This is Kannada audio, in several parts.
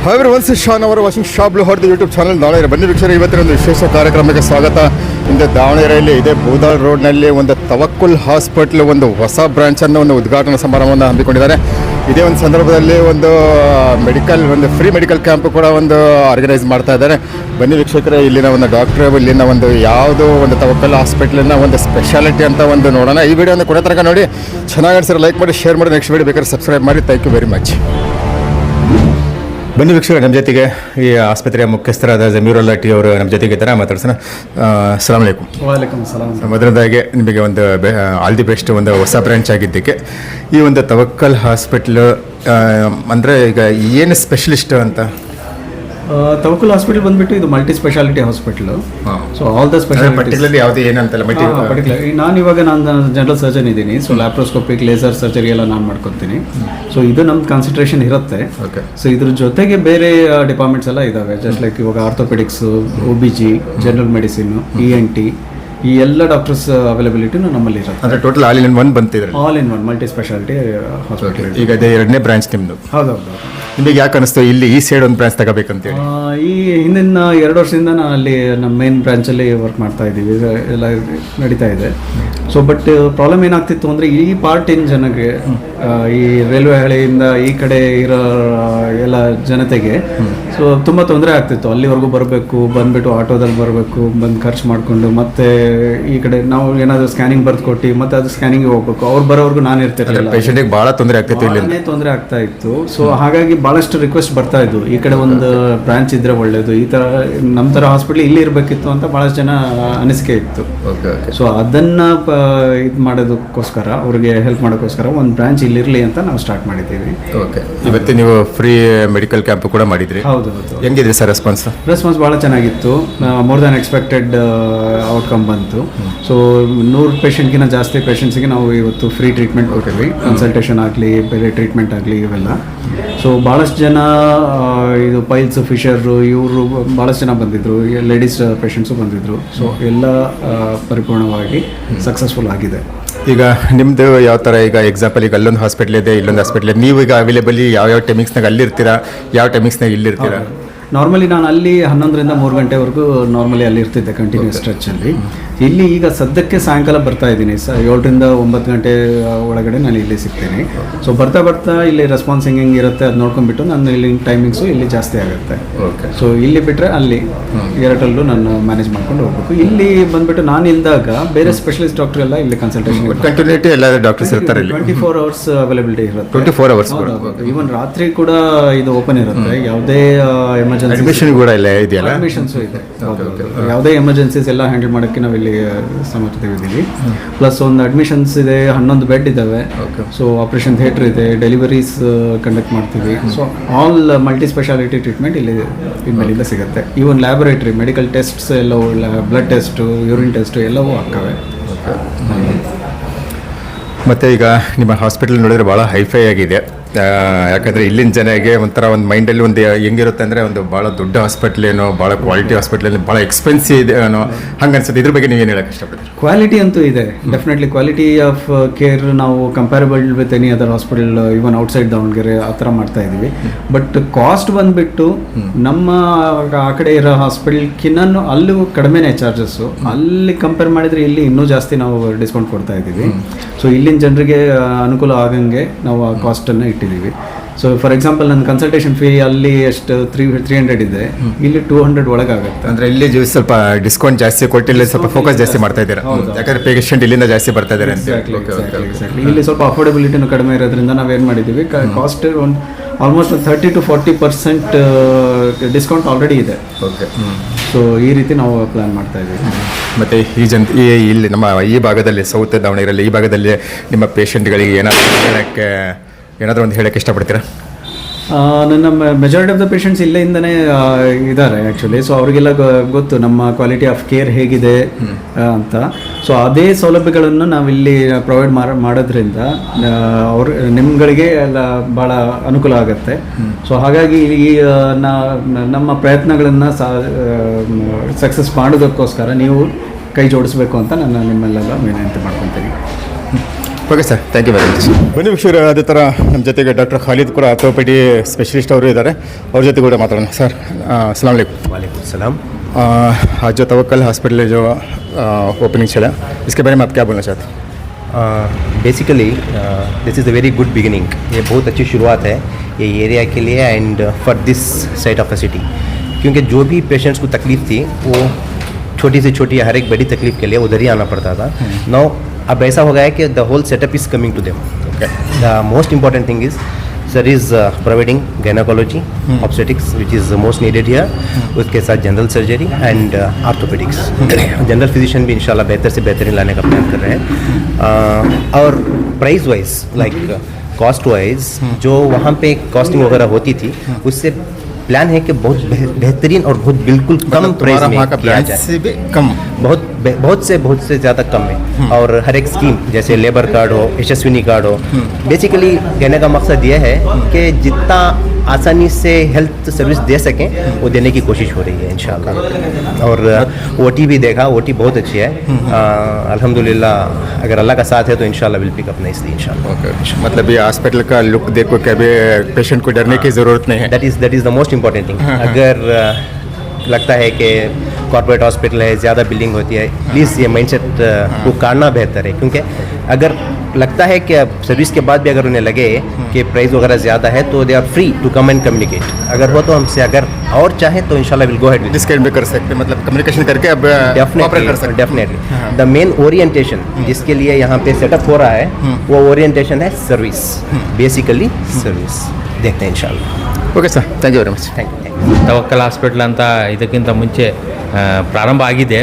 ಹಾಯ್ ಒನ್ಸ್ ಶಾನ್ ಅವರ ವಾಷಿಂಗ್ ಶಾಪ್ ಹೊರದು ಯೂಟ್ಯೂಬ್ ಚಾನಲ್ ದಾವಣಗೆರೆ ಬನ್ನಿ ವೀಕ್ಷಕರೇ. ಇವತ್ತಿನ ಒಂದು ವಿಶೇಷ ಕಾರ್ಯಕ್ರಮಕ್ಕೆ ಸ್ವಾಗತ. ಇಂದು ದಾವಣಗೆರೆಯಲ್ಲಿ ಇದೇ ಬೂದಾಳ್ ರೋಡ್ನಲ್ಲಿ ಒಂದು ತವಕ್ಕುಲ್ ಹಾಸ್ಪಿಟ್ಲ್ ಒಂದು ಹೊಸ ಬ್ರಾಂಚನ್ನು ಒಂದು ಉದ್ಘಾಟನಾ ಸಮಾರಂಭವನ್ನು ಹಮ್ಮಿಕೊಂಡಿದ್ದಾರೆ. ಇದೇ ಒಂದು ಸಂದರ್ಭದಲ್ಲಿ ಒಂದು ಫ್ರೀ ಮೆಡಿಕಲ್ ಕ್ಯಾಂಪ್ ಕೂಡ ಒಂದು ಆರ್ಗನೈಸ್ ಮಾಡ್ತಾ ಇದ್ದಾರೆ. ಬನ್ನಿ ವೀಕ್ಷಕರೇ, ಇಲ್ಲಿನ ಒಂದು ಡಾಕ್ಟ್ರ್, ಇಲ್ಲಿನ ಒಂದು ಯಾವುದೋ ಒಂದು ತವಕ್ಕುಲ್ ಹಾಸ್ಪಿಟ್ಲಿನ ಒಂದು ಸ್ಪೆಷಾಲಿಟಿ ಅಂತ ಒಂದು ನೋಡೋಣ. ಈ ವಿಡಿಯೋನ ಕೊನೆ ತನಕ ನೋಡಿ. ಚೆನ್ನಾಗಿ ಅನಿಸಿದ್ರೆ ಲೈಕ್ ಮಾಡಿ, ಶೇರ್ ಮಾಡಿ, ನೆಕ್ಸ್ಟ್ ವಿಡಿಯೋ ಬೇಕಾದ್ರೆ ಸಬ್ಸ್ಕ್ರೈಬ್ ಮಾಡಿ. Thank you very much. ಬನ್ನಿ ವೀಕ್ಷಕರೇ, ನಮ್ಮ ಜೊತೆಗೆ ಈ ಆಸ್ಪತ್ರೆಯ ಮುಖ್ಯಸ್ಥರಾದ ಜಮೀರುಲ್ಲಾ ಟಿ ಅವರು ನಮ್ಮ ಜೊತೆಗೆ ಇದ್ದಾರೆ. ಮಾತಾಡ್ಸೋಣ. ಅಸ್ಸಲಾಮ್ ಅಲೈಕುಮ್. ವಾಲೇಕುಮ್ ಸಲಾಮ್. ಮೊದಲದಾಗಿ ನಿಮಗೆ ಒಂದು ಆಲ್ ದಿ ಬೆಸ್ಟ್. ಒಂದು ಹೊಸ ಬ್ರಾಂಚ್ ಆಗಿದ್ದಕ್ಕೆ ಈ ಒಂದು ತವಕ್ಕಲ್ ಹಾಸ್ಪಿಟ್ಲು ಅಂದರೆ ಈಗ ಏನು ಸ್ಪೆಷಲಿಸ್ಟ್ ಅಂತ? ತವಕ್ಕುಲ್ ಹಾಸ್ಪಿಟಲ್ ಬಂದ್ಬಿಟ್ಟು ಇದು multi speciality hospital. So all the particularly ಯಾವುದು ಏನಂತಲ್ಲ ಪರ್ಟಿಕ್ಯುಲರ್. ನಾನು ಜನರಲ್ ಸರ್ಜನ್ ಇದ್ದೀನಿ. ಸೊ ಲ್ಯಾಪ್ರೋಸ್ಕೋಪಿಕ್, ಲೇಸರ್ ಸರ್ಜರಿ ಎಲ್ಲ ನಾನು ಮಾಡ್ಕೊತೀನಿ. ಸೊ ಇದು ನಮ್ದು ಕಾನ್ಸಂಟ್ರೇಷನ್ ಇರುತ್ತೆ. ಸೊ ಇದ್ರ ಜೊತೆಗೆ ಬೇರೆ ಡಿಪಾರ್ಟ್ಮೆಂಟ್ಸ್ ಎಲ್ಲ ಇದಾವೆ. ಜಸ್ಟ್ ಲೈಕ್ ಇವಾಗ orthopaedics, OBG, general medicine, ENT, ಈ ಎಲ್ಲ ಡಾಕ್ಟರ್ಸ್ ಅವೈಲಬಿಲಿಟಿನೂ ನಮ್ಮಲ್ಲಿ ಇರುತ್ತೆ. ಅಂದರೆ ಟೋಟಲ್ ಆಲ್ ಇನ್ ಒನ್ ಬಂತಿದ್ದಾರೆ. All in one multi speciality hospital. ಈಗ ಅದೇ ಎರಡನೇ ಬ್ರಾಂಚ್ ನಿಮ್ಮದು. ಹೌದೌದು. ನಿಮಗೆ ಯಾಕೆ ಅನಿಸ್ತು ಇಲ್ಲಿ ಈ ಸೈಡ್ ಒಂದು ಬ್ರಾಂಚ್ ತಗೋಬೇಕಂತೇಳಿ? ಈ ಹಿಂದಿನ 2 ವರ್ಷದಿಂದ ನಾನು ಅಲ್ಲಿ ನಮ್ಮ ಮೇನ್ ಬ್ರಾಂಚಲ್ಲಿ ವರ್ಕ್ ಮಾಡ್ತಾ ಇದ್ದೀವಿ. ಎಲ್ಲ ನಡೀತಾ ಇದೆ. ಸೊ ಬಟ್ ಪ್ರಾಬ್ಲಮ್ ಏನಾಗ್ತಿತ್ತು ಅಂದರೆ ಈ ಪಾರ್ಟಿನ ಜನಕ್ಕೆ, ಈ ರೈಲ್ವೆ ಹಳಿಯಿಂದ ಈ ಕಡೆ ಇರೋ ಎಲ್ಲ ಜನತೆಗೆ ಸೊ ತುಂಬ ತೊಂದರೆ ಆಗ್ತಿತ್ತು. ಅಲ್ಲಿವರೆಗೂ ಬರಬೇಕು, ಬಂದುಬಿಟ್ಟು ಆಟೋದಲ್ಲಿ ಬರಬೇಕು, ಬಂದು ಖರ್ಚು ಮಾಡಿಕೊಂಡು ಮತ್ತೆ ಈ ಕಡೆ ನಾವು ಏನಾದರೂ ಸ್ಕ್ಯಾನಿಂಗ್ ಬರ್ದು ಕೊಟ್ಟು ಮತ್ತೆ ಅದು ಸ್ಕ್ಯಾನಿಂಗ್ ಹೋಗ್ಬೇಕು. ಅವ್ರು ಬರೋವರೆಗೂ ನಾನು ಇರ್ತಿರಲಿಲ್ಲ. ಪೇಷಂಟಿಗೆ ಭಾಳ ತೊಂದರೆ ಆಗ್ತಿತ್ತು, ಇಲ್ಲಿ ತೊಂದರೆ ಆಗ್ತಾ ಇತ್ತು. ಸೊ ಹಾಗಾಗಿ ಭಾಳಷ್ಟು ರಿಕ್ವೆಸ್ಟ್ ಬರ್ತಾ ಇದ್ದು, ಈ ಕಡೆ ಒಂದು ಬ್ರಾಂಚ್ ಇದ್ರೆ ಒಳ್ಳೇದು, ಈ ಥರ ನಮ್ಮ ಥರ ಹಾಸ್ಪಿಟ್ಲ್ ಇಲ್ಲಿ ಇರಬೇಕಿತ್ತು ಅಂತ ಭಾಳಷ್ಟು ಜನ ಅನಿಸಿಕೆ ಇತ್ತು. ಸೊ ಅದನ್ನು ಇದು ಮಾಡೋದಕ್ಕೋಸ್ಕರ, ಅವ್ರಿಗೆ ಹೆಲ್ಪ್ ಮಾಡೋಕ್ಕೋಸ್ಕರ ಒಂದು ಬ್ರಾಂಚ್ ಇಲ್ಲಿರಲಿ ಅಂತ ನಾವು ಸ್ಟಾರ್ಟ್ ಮಾಡಿದ್ದೀವಿ. ಓಕೆ. ಇವತ್ತು ನೀವು ಫ್ರೀ ಮೆಡಿಕಲ್ ಕ್ಯಾಂಪ್ ಕೂಡ ಮಾಡಿದ್ರಿ. ಹೌದು. ಹೆಂಗಿದೆ ಸರ್ ರೆಸ್ಪಾನ್ಸ್? ಭಾಳ ಚೆನ್ನಾಗಿತ್ತು. ಮೋರ್ ದ್ಯಾನ್ ಎಕ್ಸ್ಪೆಕ್ಟೆಡ್ ಔಟ್ಕಮ್ ಬಂತು. ಸೊ 100 ಪೇಷಂಟ್ಗಿಂತ ಜಾಸ್ತಿ ಪೇಷಂಟ್ಸ್ಗೆ ನಾವು ಇವತ್ತು ಫ್ರೀ ಟ್ರೀಟ್ಮೆಂಟ್ ಕೊಟ್ಟಿವಿ. ಕನ್ಸಲ್ಟೇಷನ್ ಆಗಲಿ, ಬೇರೆ ಟ್ರೀಟ್ಮೆಂಟ್ ಆಗಲಿ, ಇವೆಲ್ಲ. ಸೊ ಭಾಳಷ್ಟು ಜನ ಇದು ಪೈಲ್ಸ್, ಫಿಶರು, ಇವರು ಭಾಳಷ್ಟು ಜನ ಬಂದಿದ್ದರು. ಲೇಡೀಸ್ ಪೇಷಂಟ್ಸು ಬಂದಿದ್ದರು. ಸೊ ಎಲ್ಲ ಪರಿಪೂರ್ಣವಾಗಿ ಸಕ್ಸಸ್ಫುಲ್ ಆಗಿದೆ. ಈಗ ನಿಮ್ಮದು ಯಾವ ಥರ? ಈಗ ಎಕ್ಸಾಂಪಲ್, ಈಗ ಅಲ್ಲೊಂದು ಹಾಸ್ಪಿಟ್ಲ್ ಇದೆ, ಇಲ್ಲೊಂದು ಹಾಸ್ಪಿಟ್ಲ್ ಇದೆ. ನೀವು ಈಗ ಅವೈಲೇಬಲಿ ಯಾವ ಟೈಮಿಂಗ್ಸ್ನಾಗ ಅಲ್ಲಿರ್ತೀರಾ, ಯಾವ ಟೈಮಿಂಗ್ಸ್ನಾಗ ಇಲ್ಲಿರ್ತೀರಾ? ನಾರ್ಮಲಿ ನಾನು ಅಲ್ಲಿ 11ರಿಂದ 3 ಗಂಟೆವರೆಗೂ ನಾರ್ಮಲಿ ಅಲ್ಲಿ ಇರ್ತಿದ್ದೆ, ಕಂಟಿನ್ಯೂಸ್ ಸ್ಟ್ರೆಚ್ಚಲ್ಲಿ. ಇಲ್ಲಿ ಈಗ ಸದ್ಯಕ್ಕೆ ಸಾಯಂಕಾಲ ಬರ್ತಾ ಇದ್ದೀನಿ. 7ರಿಂದ 9 ಗಂಟೆ ಒಳಗಡೆ ನಾನು ಇಲ್ಲಿ ಸಿಗ್ತೀನಿ. ಸೊ ಬರ್ತಾ ಇಲ್ಲಿ ರೆಸ್ಪಾನ್ಸ್ ಹೆಂಗೆ ಇರುತ್ತೆ ಅದು ನೋಡ್ಕೊಂಡ್ಬಿಟ್ಟು ನನ್ನ ಇಲ್ಲಿ ಟೈಮಿಂಗ್ಸು ಇಲ್ಲಿ ಜಾಸ್ತಿ ಆಗುತ್ತೆ. ಸೊ ಇಲ್ಲಿ ಬಿಟ್ಟರೆ ಅಲ್ಲಿ ಎರಡಲ್ಲೂ ನಾನು ಮ್ಯಾನೇಜ್ ಮಾಡ್ಕೊಂಡು ಹೋಗ್ಬೇಕು. ಇಲ್ಲಿ ಬಂದ್ಬಿಟ್ಟು ನಾನು ಇಲ್ದಾಗ ಬೇರೆ ಸ್ಪೆಷಲಿಸ್ಟ್ ಡಾಕ್ಟರ್ ಎಲ್ಲ ಇಲ್ಲಿ ಕನ್ಸಲ್ಟೇಷನ್ ಕಂಟಿನ್ಯೂಟಿ ಎಲ್ಲ ಡಾಕ್ಟರ್ಸ್ ಇರ್ತಾರೆ. 24 ಅವರ್ಸ್ ಅವೈಲಬಿಲಿಟಿ ಇರುತ್ತೆ. 24 ಅವರ್ಸ್. ಈವನ್ ರಾತ್ರಿ ಕೂಡ ಇದು ಓಪನ್ ಇರುತ್ತೆ. ಯಾವುದೇ ಅಡ್ಮಿಷನ್ ಕೂಡ ಇಲ್ಲ ಇದೆಯಲ್ಲ? ಅಡ್ಮಿಷನ್ಸು ಇದೆ. ಯಾವುದೇ ಎಮರ್ಜೆನ್ಸೀಸ್ ಎಲ್ಲ ಹ್ಯಾಂಡಲ್ ಮಾಡೋಕ್ಕೆ ನಾವು ಇಲ್ಲಿ ಸಮರ್ಥಿದ್ದೀವಿ. ಪ್ಲಸ್ ಒಂದು ಅಡ್ಮಿಷನ್ಸ್ ಇದೆ, 11 ಬೆಡ್ ಇದ್ದಾವೆ. ಸೊ ಆಪರೇಷನ್ ಥಿಯೇಟರ್ ಇದೆ, ಡೆಲಿವರೀಸ್ ಕಂಡಕ್ಟ್ ಮಾಡ್ತೀವಿ. So all multi speciality treatment ಇಲ್ಲಿ ಇನ್ಮೇಲಿಂದ ಸಿಗುತ್ತೆ. ಈವನ್ ಲ್ಯಾಬೊರೇಟರಿ ಮೆಡಿಕಲ್ ಟೆಸ್ಟ್ಸ್ ಎಲ್ಲವೂ, ಬ್ಲಡ್ ಟೆಸ್ಟು, ಯೂರಿನ್ ಟೆಸ್ಟು ಎಲ್ಲವೂ ಆಗ್ತವೆ. ಮತ್ತು ಈಗ ನಿಮ್ಮ ಹಾಸ್ಪಿಟಲ್ ನೋಡಿದ್ರೆ ಭಾಳ ಹೈಫೈ ಆಗಿದೆ. ಯಾಕಂದರೆ ಇಲ್ಲಿನ ಜನಗೆ ಒಂಥರ ಒಂದು ಮೈಂಡಲ್ಲಿ ಒಂದು ಹೆಂಗಿರುತ್ತೆ ಅಂದರೆ, ಒಂದು ಭಾಳ ದೊಡ್ಡ ಹಾಸ್ಪಿಟ್ಲ್ ಏನೋ, ಭಾಳ ಕ್ವಾಲಿಟಿ ಹಾಸ್ಪಿಟ್ಲ್ ಏನೋ, ಭಾಳ ಎಕ್ಸ್ಪೆನ್ಸಿವ್ ಇದೆ ಏನೋ ಹಂಗೆ ಅನ್ಸುತ್ತೆ. ಇದ್ರ ಬಗ್ಗೆ ನೀವೇನು ಹೇಳಕ್ಕೆ ಇಷ್ಟಪಡ್ತೀರಿ? ಕ್ವಾಲಿಟಿ ಅಂತೂ ಇದೆ, ಡೆಫಿನೆಟ್ಲಿ. ಕ್ವಾಲಿಟಿ ಆಫ್ ಕೇರ್ ನಾವು comparable with any other hospital, even outside Davanagere ಆ ಥರ ಮಾಡ್ತಾ ಇದ್ದೀವಿ. ಬಟ್ ಕಾಸ್ಟ್ ಬಂದುಬಿಟ್ಟು ನಮ್ಮ ಆ ಕಡೆ ಇರೋ ಹಾಸ್ಪಿಟಲ್ಕಿನ್ನ ಅಲ್ಲೂ ಕಡಿಮೆನೇ ಚಾರ್ಜಸ್ಸು. ಅಲ್ಲಿ ಕಂಪೇರ್ ಮಾಡಿದರೆ ಇಲ್ಲಿ ಇನ್ನೂ ಜಾಸ್ತಿ ನಾವು ಡಿಸ್ಕೌಂಟ್ ಕೊಡ್ತಾ ಇದ್ದೀವಿ. ಸೊ ಇಲ್ಲಿನ ಜನರಿಗೆ ಅನುಕೂಲ ಆಗಂಗೆ ನಾವು ಆ ಕಾಸ್ಟನ್ನು ಇಟ್ಟಿದ್ದೀವಿ. ಸೊ ಫಾರ್ ಎಕ್ಸಾಂಪಲ್ ನನ್ನ ಕನ್ಸಲ್ಟೇಷನ್ ಫೀ ಅಲ್ಲಿ ಎಷ್ಟು 300 ಇದೆ, ಇಲ್ಲಿ 200 ಒಳಗಾಗುತ್ತೆ. ಅಂದರೆ ಇಲ್ಲಿ ಸ್ವಲ್ಪ ಡಿಸ್ಕೌಂಟ್ ಜಾಸ್ತಿ ಕೊಟ್ಟಿಲ್ಲ, ಸ್ವಲ್ಪ ಫೋಕಸ್ ಜಾಸ್ತಿ ಮಾಡ್ತಾ ಇದ್ದಾರೆ. ಯಾಕಂದರೆ ಪೇಷಂಟ್ ಇಲ್ಲಿಂದ ಜಾಸ್ತಿ ಬರ್ತಾ ಇದ್ದಾರೆ ಅಂತ. ಇಲ್ಲಿ ಸ್ವಲ್ಪ ಅಫೋರ್ಡಬಿಲಿಟಿನೂ ಕಡಿಮೆ ಇರೋದ್ರಿಂದ ನಾವೇನು ಮಾಡಿದ್ದೀವಿ, ಕಾಸ್ಟ್ ಒಂದು ಆಲ್ಮೋಸ್ಟ್ 30 to 40% ಡಿಸ್ಕೌಂಟ್ ಆಲ್ರೆಡಿ ಇದೆ. ಓಕೆ. ಸೊ ಈ ರೀತಿ ನಾವು ಪ್ಲ್ಯಾನ್ ಮಾಡ್ತಾ ಇದ್ದೀವಿ. ಮತ್ತು ಇಲ್ಲಿ ನಮ್ಮ ಈ ಭಾಗದಲ್ಲಿ, ಸೌತ್ ದಾವಣಗೆರೆಯಲ್ಲಿ ಈ ಭಾಗದಲ್ಲಿ ನಿಮ್ಮ ಪೇಷಂಟ್ಗಳಿಗೆ ಏನಾದರೂ ಒಂದು ಹೇಳೋಕ್ಕೆ ಇಷ್ಟಪಡ್ತೀರಾ? ನನ್ನ ಮೆಜಾರಿಟಿ ಆಫ್ ದ ಪೇಷಂಟ್ಸ್ ಇಲ್ಲಿಂದನೇ ಇದ್ದಾರೆ ಆ್ಯಕ್ಚುಲಿ. ಸೊ ಅವರಿಗೆಲ್ಲ ಗೊತ್ತು ನಮ್ಮ ಕ್ವಾಲಿಟಿ ಆಫ್ ಕೇರ್ ಹೇಗಿದೆ ಅಂತ. ಸೊ ಅದೇ ಸೌಲಭ್ಯಗಳನ್ನು ನಾವಿಲ್ಲಿ ಪ್ರೊವೈಡ್ ಮಾಡೋದ್ರಿಂದ ನಿಮ್ಗಳಿಗೆ ಎಲ್ಲ ಭಾಳ ಅನುಕೂಲ ಆಗುತ್ತೆ. ಸೊ ಹಾಗಾಗಿ ಈ ನಮ್ಮ ಪ್ರಯತ್ನಗಳನ್ನು ಸಕ್ಸಸ್ ಮಾಡೋದಕ್ಕೋಸ್ಕರ ನೀವು ಕೈ ಜೋಡಿಸ್ಬೇಕು ಅಂತ ನಾನು ನಿಮ್ಮೆಲ್ಲ ವಿನಂತಿ ಮಾಡ್ಕೊತೀನಿ. Okay sir, thank you very much. ಬನ್ನಿ ವೀಕ್ಷಕರೇ, ಅದೇ ಥರ ನಮ್ಮ ಜೊತೆಗೆ ಡಾಕ್ಟರ್ ಖಾಲಿದ್ ಕೂಡ ಆರ್ಥೋಪೆಡಿ ಸ್ಪೆಷಲಿಸ್ಟ್ ಅವರು ಇದ್ದಾರೆ. ಅವ್ರ ಜೊತೆ ಕೂಡ ಮಾತಾಡೋಣ. ಸರ್, अस्सलाम वालेकुम. वालेकुम सलाम. आज जो तवक्कल हॉस्पिटल जो ओपनिंग चला, इसके बारे में आप क्या बोलना चाहते हैं? Basically this is a very good beginning. ये बहुत अच्छी शुरुआत है ये एरिया के लिए and for this side of the city, क्योंकि जो भी पेशेंट्स को तकलीफ़ थी वो छोटी से छोटी हर एक बड़ी तकलीफ़ के लिए उधर ही आना पड़ता था. नाउ अब ऐसा हो गया है कि the whole setup is coming to them. The most important thing is sir is providing gynaecology, obstetrics which is most needed here. उसके साथ general surgery and orthopaedics. General physician भी इंशाल्लाह बेहतर से बेहतरीन लाने का प्लान कर रहे हैं. और price wise like cost wise जो वहाँ पे कॉस्टिंग वगैरह होती थी उससे प्लान है कि बहुत बेहतरीन और बहुत बिल्कुल कम प्राइस में किया जाए. से भी कम, बहुत से ज़्यादा कम है. और हर एक स्कीम जैसे लेबर कार्ड हो, यशस्विनी कार्ड हो, बेसिकली कहने का मकसद ये है कि जितना आसानी से हेल्थ सर्विस दे सकें वो देने की कोशिश हो रही है इंशाल्लाह. और ओटी भी देखा, ओटी बहुत अच्छी है. अल्हम्दुलिल्लाह अगर अल्लाह का साथ है तो इंशाल्लाह विल पिक अप नाइसली इंशाल्लाह. मतलब ये हॉस्पिटल का लुक देखो, कभी पेशेंट को डरने की ज़रूरत नहीं है. That is the most important thing. अगर लगता है कि कॉर्पोरेट हॉस्पिटल है, ज़्यादा बिल्डिंग होती है, प्लीज़ ये माइंडसेट को काटना बेहतर है. क्योंकि अगर लगता है कि सर्विस के बाद भी अगर उन्हें लगे कि प्राइस वगैरह ज़्यादा है तो they are free to come and communicate. अगर हो तो हमसे, अगर और चाहें तो इंशाल्लाह will go ahead with discuss भी कर सकते हैं, मतलब कम्युनिकेशन करके अब ऑपरेट कर सकते हैं. डेफिनेटली द मेन ओरिएंटेशन जिसके लिए यहाँ पे सेटअप हो रहा है वो ओरिएंटेशन है सर्विस, बेसिकली सर्विस. देखते हैं इंशाल्लाह. Okay sir, thank you very much. Thank you. Tawakkal hospital ಅಂತ ಇದಕ್ಕಿಂತ ಮುಂಚೆ ಪ್ರಾರಂಭ ಆಗಿದೆ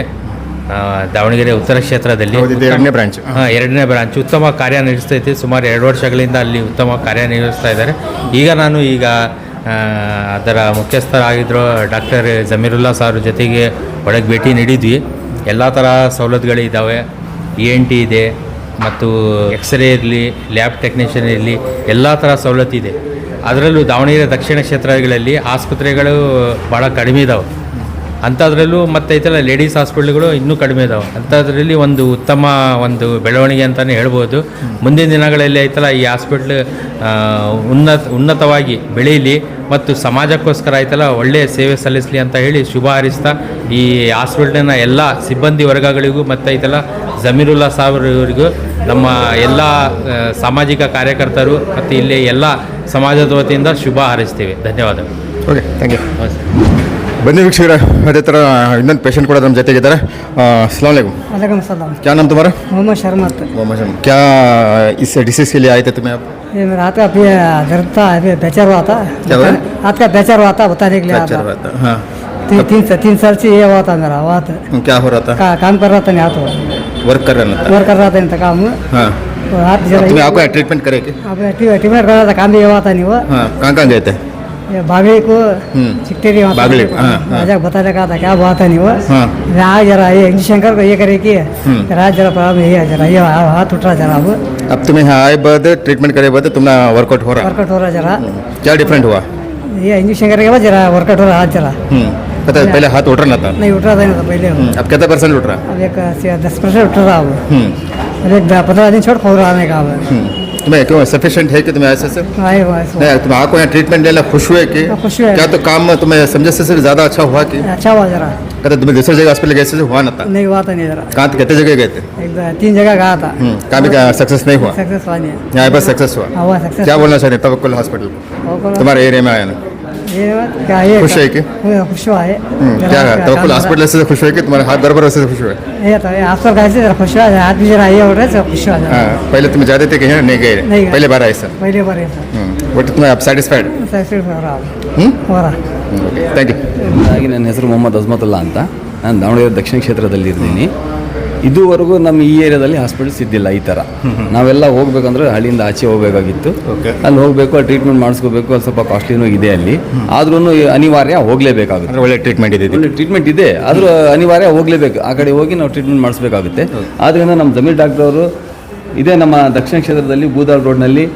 ದಾವಣಗೆರೆ ಉತ್ತರ ಕ್ಷೇತ್ರದಲ್ಲಿ. ಹೌದು, ಇದು ಎರಡನೇ ಬ್ರಾಂಚ್. ಎರಡನೇ ಬ್ರಾಂಚ್ ಉತ್ತಮ ಕಾರ್ಯನಿರ್ವಹಿಸ್ತೈತಿ. ಸುಮಾರು 2 ವರ್ಷಗಳಿಂದ ಅಲ್ಲಿ ಉತ್ತಮ ಕಾರ್ಯನಿರ್ವಹಿಸ್ತಾ ಇದ್ದಾರೆ. ಈಗ ಅದರ ಮುಖ್ಯಸ್ಥರಾಗಿದ್ದರು ಡಾಕ್ಟರ್ ಜಮೀರುಲ್ಲಾ ಸರ್ ಜೊತೆಗೆ ಒಳಗೆ ಭೇಟಿ ನೀಡಿದ್ವಿ. ಎಲ್ಲ ಥರ ಸವಲತ್ತುಗಳಿದ್ದಾವೆ. ENT ಇದೆ ಮತ್ತು ಎಕ್ಸ್ರೇ ಇರಲಿ, ಲ್ಯಾಬ್ ಟೆಕ್ನಿಷಿಯನ್ ಇರಲಿ, ಎಲ್ಲ ಥರ ಸವಲತ್ತಿದೆ. ಅದರಲ್ಲೂ ದಾವಣಗೆರೆ ದಕ್ಷಿಣ ಕ್ಷೇತ್ರಗಳಲ್ಲಿ ಆಸ್ಪತ್ರೆಗಳು ಭಾಳ ಕಡಿಮೆ ಇದ್ದಾವೆ. ಅಂಥದ್ರಲ್ಲೂ ಮತ್ತು ಐತಲ್ಲ ಲೇಡೀಸ್ ಹಾಸ್ಪಿಟ್ಲ್ಗಳು ಇನ್ನೂ ಕಡಿಮೆ ಇದ್ದಾವೆ. ಅಂಥದ್ರಲ್ಲಿ ಒಂದು ಉತ್ತಮ ಒಂದು ಬೆಳವಣಿಗೆ ಅಂತಲೇ ಹೇಳ್ಬೋದು. ಮುಂದಿನ ದಿನಗಳಲ್ಲಿ ಐತಲ್ಲ ಈ ಹಾಸ್ಪಿಟ್ಲ್ ಉನ್ನತವಾಗಿ ಬೆಳೀಲಿ ಮತ್ತು ಸಮಾಜಕ್ಕೋಸ್ಕರ ಐತಲ್ಲ ಒಳ್ಳೆಯ ಸೇವೆ ಸಲ್ಲಿಸಲಿ ಅಂತ ಹೇಳಿ ಶುಭ ಹಾರೈಸ್ತಾ ಈ ಹಾಸ್ಪಿಟ್ಲಿನ ಎಲ್ಲ ಸಿಬ್ಬಂದಿ ವರ್ಗಗಳಿಗೂ ಮತ್ತು ಐತಲ್ಲ ಜಮೀರುಲ್ಲಾ ಸಾಹೇಬರಿಗೂ ನಮ್ಮ ಎಲ್ಲ ಸಾಮಾಜಿಕ ಕಾರ್ಯಕರ್ತರು ಮತ್ತು ಇಲ್ಲಿ ಎಲ್ಲ ಸಮಾಜದ ವತಿಯಿಂದ ಶುಭ ಹಾರೈಸ್ತೀವಿ. ಧನ್ಯವಾದಗಳು. Okay, thank you. ಬನ್ನಿ ವೀಕ್ಷಕರೇ, ಅದೇ ಥರ ಇನ್ನೊಂದು ಪೇಷಂಟ್ ಕೂಡ ನಮ್ಮ ಜೊತೆಗಿದ್ದಾರೆ. अस्सलाम वालेकुम. वालेकुम सलाम. क्या नाम तुम्हारा? मोहम्मद शर्मत. क्या इस डिसीज़ के लिए आए थे तुम्हें आप? ये मेरा हाथ का दर्द था, बेचर हुआ था. क्या हुआ? हाथ का बेचर हुआ था, बताने के लिए आया था. हाँ, 3 साल से ये हुआ था मेरा हाथ. क्या हो रहा था? काम कर रहा था नहीं, हाथ वर्क कर रहा था. वर्क कर रहा था नहीं था काम. हाँ, और हाथ जरा तुम्हें आपको ट्रीटमेंट करे कि? आपने ट्रीटमेंट कर रहा था, काम भी हुआ था नहीं वो. हाँ, कहाँ गए थे? ये बागड़ी को चिकटेरी बागड़ी को, हाँ, हाँ. राजा बताने का था, क्या हुआ था नहीं वो. हाँ. आज जरा ये इंजेक्शन कर ये करे कि राज जरा प्रॉब्लम ये जरा ये हाथ उठ रहा जरा. अब तुम्हें यहाँ आए बाद ट्रीटमेंट करे बाद तुम्हें वर्कआउट हो रहा? वर्कआउट हो रहा जरा. क्या डिफरेंट हुआ? ये इंजेक्शन करने के बाद जरा वर्कआउट हो रहा हाथ जरा. पता है, पहले हाथ उठ रहा था? नहीं उठ रहा था नहीं था पहले. अब कितना % उठ रहा? अब एक 10% उठ रहा अब. अब एक 15 दिन छोड़ खोल रहा का. तुम्हें क्यों सफिशिएंट है कि तुम्हें ऐसे से आए हुआ है. नहीं, तुम आपको यहाँ ट्रीटमेंट लेना खुश हुए कि खुश हुए. क्या तो काम तुम्हें समझे से ज़्यादा अच्छा हुआ कि अच्छा हुआ जरा. कहते तुम्हें दूसरी जगह हॉस्पिटल गए से हुआ ना था? नहीं हुआ था नहीं जरा. कहाँ कितने जगह गए थे? 3 जगह गया था. कहाँ भी सक्सेस नहीं हुआ? सक्सेस हुआ नहीं. यहाँ बस सक्सेस हुआ. हुआ सक्सेस. क्या बोलना चाहते तवक्कुल हॉस्पिटल तुम्हारे एरिया में आया ना? ये क्या ये खुश है कि? खुश हुआ है. क्या तवक्कुल हॉस्पिटल से खुश हुए कि तुम्हारे हाथ बराबर से खुश हुए? ये तो हॉस्पिटल का जरा खुश हुआ, हाथ भी जरा ये हो रहा है, खुश हुआ. हाँ, पहले तुम जाते थे कहीं नहीं गए? नहीं गए. पहले बार आए सर? पहले बार है सर. बट तुम्हें आप ಸ್ಯಾಟಿಸ್ಫೈಡ್? सक्सेस हो रहा. Okay, thank you. ಹಾಗೆ ನನ್ನ ಹೆಸರು ಮೊಹಮ್ಮದ್ ಅಜ್ಮತುಲ್ಲಾ ಅಂತ. ನಾನು ದಾವಣಗೆರೆ ದಕ್ಷಿಣ ಕ್ಷೇತ್ರದಲ್ಲಿ ಇರ್ತೀನಿ. ಇದುವರೆಗೂ ನಮ್ಮ ಈ ಏರಿಯಾದಲ್ಲಿ ಹಾಸ್ಪಿಟಲ್ಸ್ ಇದ್ದಿಲ್ಲ ಈ ಥರ. ನಾವೆಲ್ಲ ಹೋಗ್ಬೇಕಂದ್ರೆ ಹಳ್ಳಿಯಿಂದ ಆಚೆ ಹೋಗಬೇಕಾಗಿತ್ತು. ಅಲ್ಲಿ ಹೋಗಬೇಕು, ಅಲ್ಲಿ ಟ್ರೀಟ್ಮೆಂಟ್ ಮಾಡಿಸ್ಕೋಬೇಕು, ಅಲ್ಲಿ ಸ್ವಲ್ಪ ಕಾಸ್ಟ್ಲಿನೂ ಇದೆ ಅಲ್ಲಿ. ಆದ್ರೂ ಅನಿವಾರ್ಯ ಹೋಗಲೇಬೇಕಾಗುತ್ತೆ. ಒಳ್ಳೆ ಟ್ರೀಟ್ಮೆಂಟ್ ಇದೆ. ಒಳ್ಳೆ ಟ್ರೀಟ್ಮೆಂಟ್ ಇದೆ, ಆದರೂ ಅನಿವಾರ್ಯ ಹೋಗಲೇಬೇಕು. ಆ ಕಡೆ ಹೋಗಿ ನಾವು ಟ್ರೀಟ್ಮೆಂಟ್ ಮಾಡಿಸ್ಬೇಕಾಗುತ್ತೆ. ಆದ್ದರಿಂದ ನಮ್ಮ ಜಮೀರ್ ಡಾಕ್ಟರ್ ಅವರು ಇದೇ ನಮ್ಮ ದಕ್ಷಿಣ ಕ್ಷೇತ್ರದಲ್ಲಿ ಬೂದಾಳ್ ರೋಡ್ನಲ್ಲಿ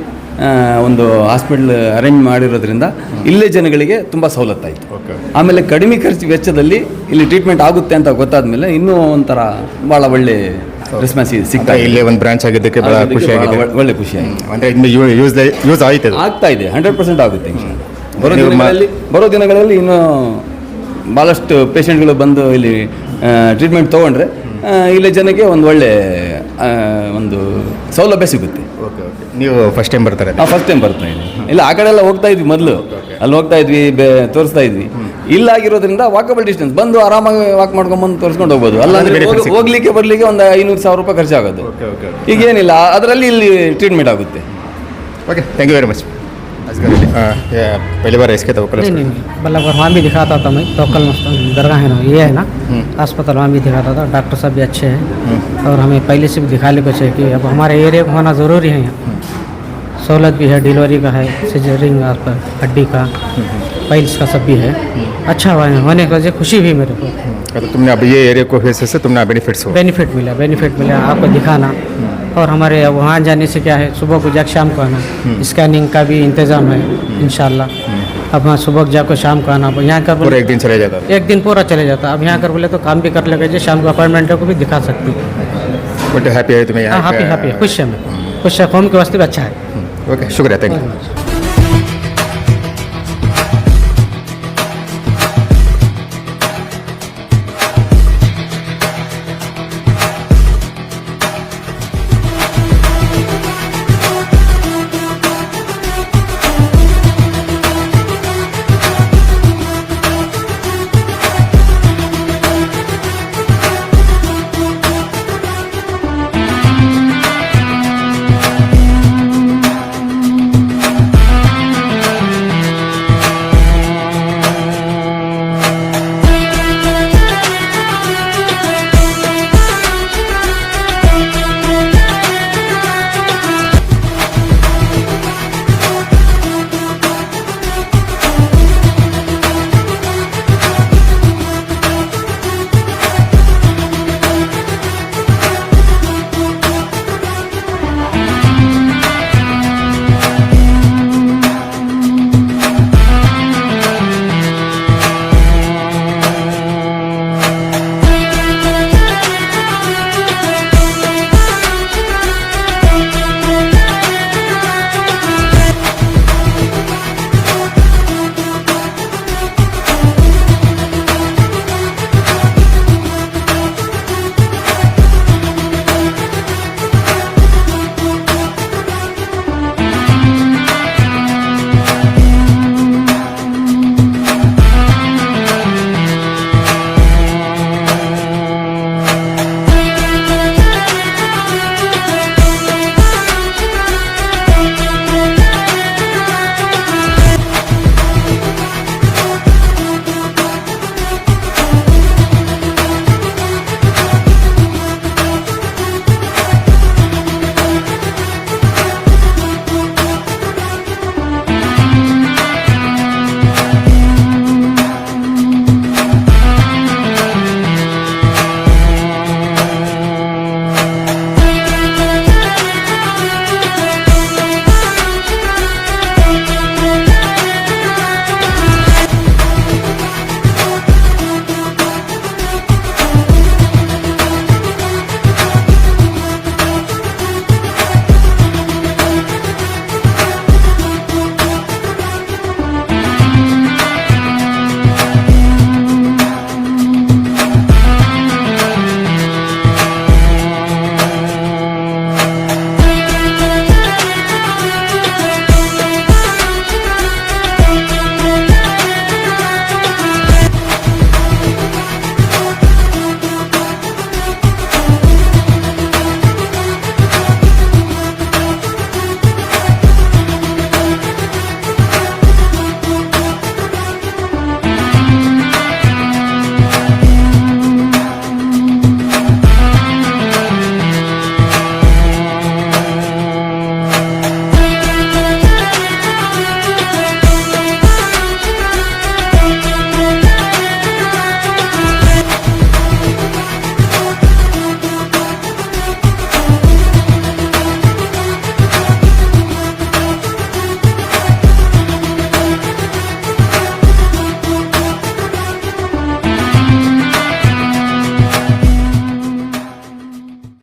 ಒಂದು ಹಾಸ್ಪಿಟ್ಲ್ ಅರೇಂಜ್ ಮಾಡಿರೋದ್ರಿಂದ ಇಲ್ಲೇ ಜನಗಳಿಗೆ ತುಂಬ ಸವಲತ್ತಾಯಿತು. ಆಮೇಲೆ ಕಡಿಮೆ ಖರ್ಚು ವೆಚ್ಚದಲ್ಲಿ ಇಲ್ಲಿ ಟ್ರೀಟ್ಮೆಂಟ್ ಆಗುತ್ತೆ ಅಂತ ಗೊತ್ತಾದ ಮೇಲೆ ಇನ್ನೂ ಒಂಥರ ಭಾಳ ಒಳ್ಳೆ ರೆಸ್ಪಾನ್ಸ್ ಸಿಗ್ತಾ ಅಂತ ಇದೆ. ಇಲ್ಲೇ ಒಂದು ಬ್ರಾಂಚ್ ಆಗಿದ್ದಕ್ಕೆ ಬಹಳ ಖುಷಿ ಆಗಿದೆ. ಒಳ್ಳೆ ಖುಷಿ ಆಗಿದೆ. ಅಂದರೆ ಇನ್ನು ಯೂಸ್ ಆಯ್ತು ಅದು. ಆಗ್ತಾ ಇದೆ, 100% ಆಗುತ್ತೆ ಇನ್ಶಾಲ್ಲ. ನೀವು ಬರೋ ದಿನಗಳಲ್ಲಿ ಇನ್ನು ಭಾಳಷ್ಟು ಪೇಷಂಟ್ಗಳು ಬಂದು ಇಲ್ಲಿ ಟ್ರೀಟ್ಮೆಂಟ್ ತೊಗೊಂಡ್ರೆ ಇಲ್ಲಿ ಜನಕ್ಕೆ ಒಂದು ಒಳ್ಳೆ ಒಂದು ಸೌಲಭ್ಯ ಸಿಗುತ್ತೆ. ನೀವು ಫಸ್ಟ್ ಟೈಮ್ ಬರ್ತಾರೆ ನಾವು ಫಸ್ಟ್ ಟೈಮ್ ಬರ್ತಾ ಇದ್ವಿ. ಇಲ್ಲ ಆ ಕಡೆ ಎಲ್ಲ ಹೋಗ್ತಾ ಇದ್ವಿ ಮೊದಲು, ಅಲ್ಲಿ ಹೋಗ್ತಾ ಇದ್ವಿ ತೋರಿಸ್ತಾ ಇದ್ವಿ. ಇಲ್ಲ ಆಗಿರೋದ್ರಿಂದ ವಾಕಬಲ್ ಡಿಸ್ಟೆನ್ಸ್ ಬಂದು ಆರಾಮಾಗಿ ವಾಕ್ ಮಾಡ್ಕೊಂಡ್ಬಂದು ತೋರಿಸ್ಕೊಂಡು ಹೋಗ್ಬೋದು. ಅಲ್ಲಾಂದ್ರೆ ಹೋಗ್ಲಿಕ್ಕೆ ಬರ್ಲಿಕ್ಕೆ ಒಂದು 500,000 ರೂಪಾಯಿ ಖರ್ಚಾಗೋದು. ಈಗ ಏನಿಲ್ಲ, ಅದರಲ್ಲಿ ಇಲ್ಲಿ ಟ್ರೀಟ್ಮೆಂಟ್ ಆಗುತ್ತೆ. Okay, thank you very much. पहली बार इसके तवक्कुल नहीं नहीं मतलब वहाँ भी दिखाता था मैं, तवक्कुल दरगाह है ना, ये है ना अस्पताल, वहाँ भी दिखाता था. डॉक्टर साहब भी अच्छे हैं और हमें पहले से भी दिखाने को चाहिए कि अब हमारे एरिया को होना ज़रूरी है. यहाँ सहूलत भी है, डिलीवरी का है, सिजरिंग हड्डी का, पाइल्स का सब भी है. अच्छा हुआ है होने की वजह खुशी भी मेरे को. तो तुमने अब ये एरिया को हिस्से से तुमने बेनिफिट्स हो बेनिफिट मिला आपको दिखाना. और हमारे वहाँ जाने से क्या है, सुबह को जाकर शाम को आना. स्कैनिंग का भी इंतज़ाम है इंशाल्लाह. अब हाँ सुबह जाकर शाम को आना. यहाँ कर पूरा एक दिन चले जाता है. एक दिन पूरा चले जाता. अब यहाँ कर बोले तो काम भी कर लेगा, शाम को अपॉइंटमेंट को भी दिखा सकती. बट हैप्पी है तुम्हें यहाँ? हाँ हैप्पी खुश है. मैं खुश है, होम के वास्ते भी अच्छा है. ओके, शुक्रिया, थैंक यू.